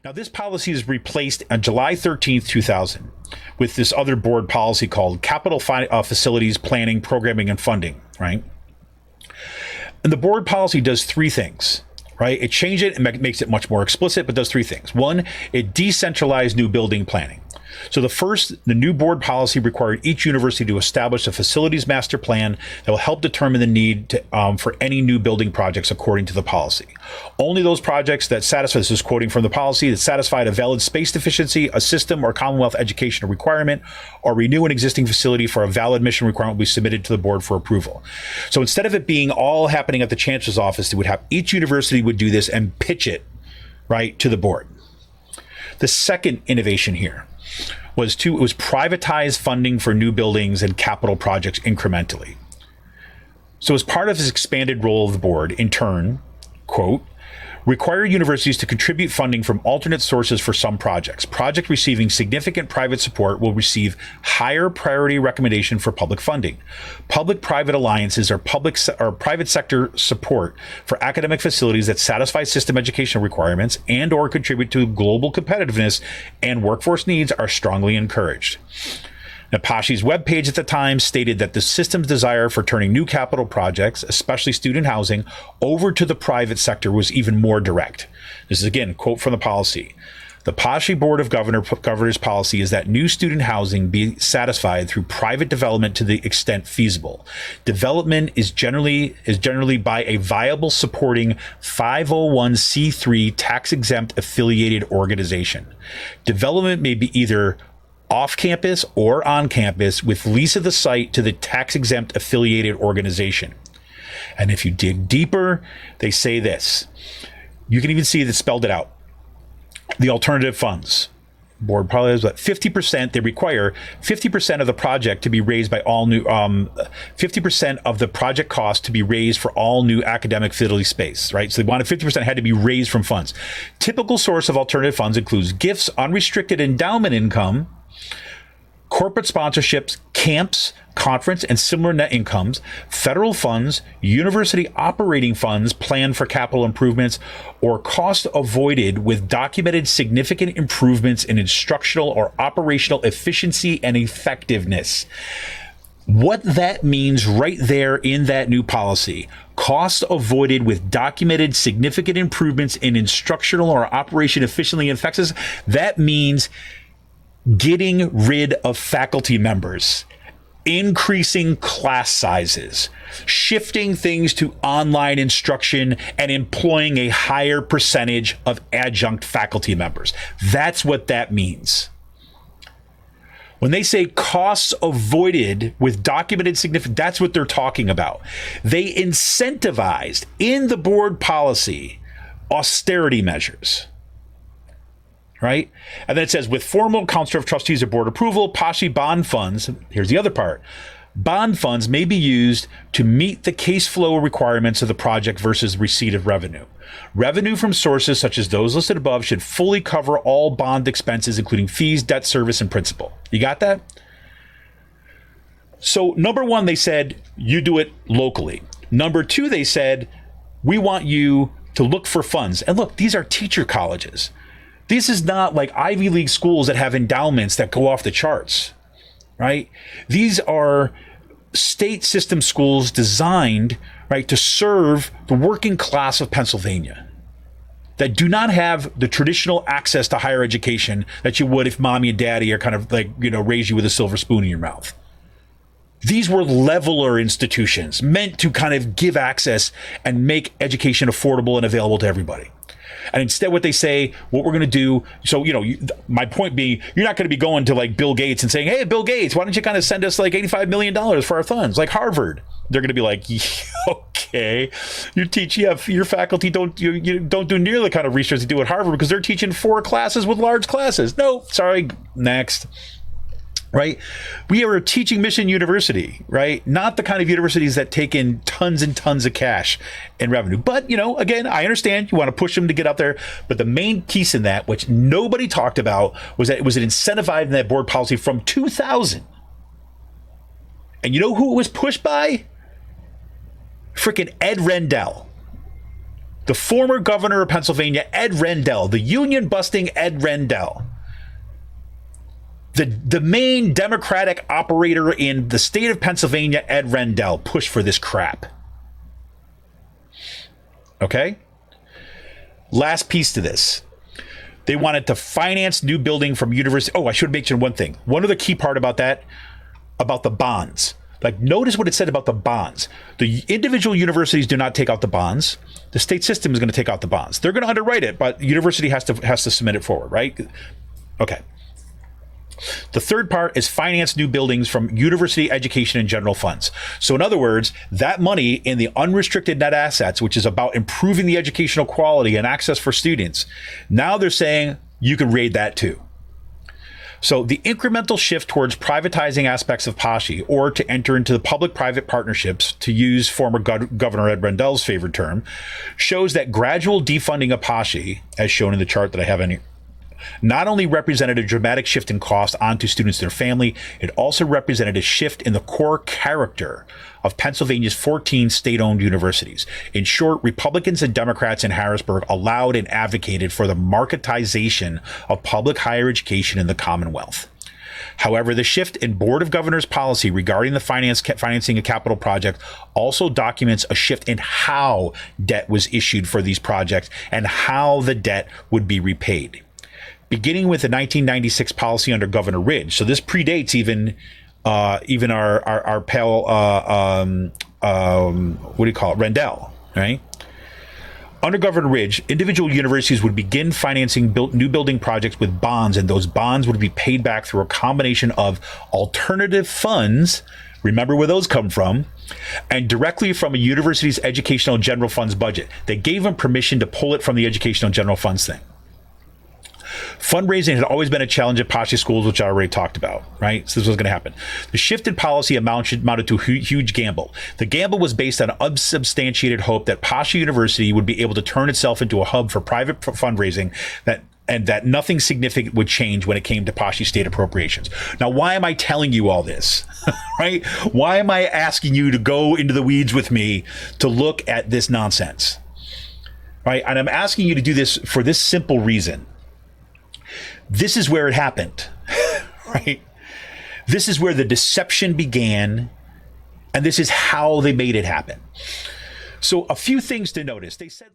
Now, this policy is replaced on July 13th, 2000, with this other board policy called Capital Facilities Planning, Programming, and Funding, right? And the board policy does three things, right? It changed it and makes it much more explicit, but does three things. One, it decentralized new building planning. So the new board policy required each university to establish a facilities master plan that will help determine the need for any new building projects according to the policy. Only those projects that satisfy, this is quoting from the policy, that satisfied a valid space deficiency, a system or Commonwealth educational requirement, or renew an existing facility for a valid mission requirement will be submitted to the board for approval. So instead of it being all happening at the chancellor's office, they would have each university would do this and pitch it right to the board. The second innovation here was privatize funding for new buildings and capital projects incrementally. So as part of his expanded role of the board, in turn, quote, require universities to contribute funding from alternate sources for some projects. Project receiving significant private support will receive higher priority recommendation for public funding. Public-private alliances or private sector support for academic facilities that satisfy system educational requirements and or contribute to global competitiveness and workforce needs are strongly encouraged. Now, PASSHE's webpage at the time stated that the system's desire for turning new capital projects, especially student housing, over to the private sector was even more direct. This is, again, a quote from the policy. The PASSHE Board of Governors policy is that new student housing be satisfied through private development to the extent feasible. Development is generally by a viable supporting 501c3 tax-exempt affiliated organization. Development may be either off campus or on campus with lease of the site to the tax-exempt affiliated organization. And if you dig deeper, they say this. You can even see that spelled it out. The alternative funds. Board probably has what 50%. They require 50% of the project to be raised by all new 50% of the project cost to be raised for all new academic facility space, right? So they wanted 50% had to be raised from funds. Typical source of alternative funds includes gifts, unrestricted endowment income, corporate sponsorships, camps, conference, and similar net incomes, federal funds, university operating funds planned for capital improvements, or cost avoided with documented significant improvements in instructional or operational efficiency and effectiveness. What that means right there in that new policy, cost avoided with documented significant improvements in instructional or operation efficiency and effectiveness, that means getting rid of faculty members, increasing class sizes, shifting things to online instruction, and employing a higher percentage of adjunct faculty members. That's what that means. When they say costs avoided with documented significant, that's what they're talking about. They incentivized in the board policy austerity measures. Right? And then it says, with formal Council of Trustees or board approval, PASSHE bond funds, here's the other part, bond funds may be used to meet the case flow requirements of the project versus receipt of revenue. Revenue from sources such as those listed above should fully cover all bond expenses, including fees, debt service, and principal. You got that? So number one, they said, you do it locally. Number two, they said, we want you to look for funds. And look, these are teacher colleges. This is not like Ivy League schools that have endowments that go off the charts, right? These are state system schools designed, right, to serve the working class of Pennsylvania that do not have the traditional access to higher education that you would if mommy and daddy are kind of like, raise you with a silver spoon in your mouth. These were leveler institutions meant to kind of give access and make education affordable and available to everybody. And instead what they say, what we're going to do, so, my point being, you're not going to be going to like Bill Gates and saying, hey, Bill Gates, why don't you kind of send us like $85 million for our funds, like Harvard? They're going to be like, okay, your faculty don't do nearly the kind of research they do at Harvard because they're teaching 4 classes with large classes. No, sorry, next. Right? We are a teaching mission university, right? Not the kind of universities that take in tons and tons of cash and revenue. But, again, I understand you want to push them to get out there. But the main piece in that, which nobody talked about, was that it was an incentivized in that board policy from 2000. And you know who it was pushed by? Frickin' Ed Rendell. The former governor of Pennsylvania, Ed Rendell, the union-busting Ed Rendell, the main Democratic operator in the state of Pennsylvania, Ed Rendell, pushed for this crap. Okay? Last piece to this. They wanted to finance new building from university. Oh, I should mention one thing. One other key part about that, about the bonds. Like, notice what it said about the bonds. The individual universities do not take out the bonds. The state system is going to take out the bonds. They're going to underwrite it, but the university has to submit it forward, right? Okay. The third part is finance new buildings from university education and general funds. So in other words, that money in the unrestricted net assets, which is about improving the educational quality and access for students, now they're saying you can raid that too. So the incremental shift towards privatizing aspects of PASSHE, or to enter into the public-private partnerships, to use former Governor Ed Rendell's favorite term, shows that gradual defunding of PASSHE, as shown in the chart that I have in here, not only represented a dramatic shift in cost onto students and their family, it also represented a shift in the core character of Pennsylvania's 14 state-owned universities. In short, Republicans and Democrats in Harrisburg allowed and advocated for the marketization of public higher education in the Commonwealth. However, the shift in Board of Governors policy regarding the financing of capital projects also documents a shift in how debt was issued for these projects and how the debt would be repaid. Beginning with the 1996 policy under Governor Ridge. So this predates even our pal, what do you call it, Rendell, right? Under Governor Ridge, individual universities would begin financing new building projects with bonds, and those bonds would be paid back through a combination of alternative funds, remember where those come from, and directly from a university's educational general funds budget. They gave them permission to pull it from the educational general funds thing. Fundraising had always been a challenge at PASSHE schools, which I already talked about, right? So this was going to happen. The shift in policy amounted to a huge gamble. The gamble was based on unsubstantiated hope that PASSHE University would be able to turn itself into a hub for private fundraising and that nothing significant would change when it came to PASSHE state appropriations. Now, why am I telling you all this, right? Why am I asking you to go into the weeds with me to look at this nonsense, right? And I'm asking you to do this for this simple reason. This is where it happened, right? This is where the deception began, and this is how they made it happen. So a few things to notice. They said,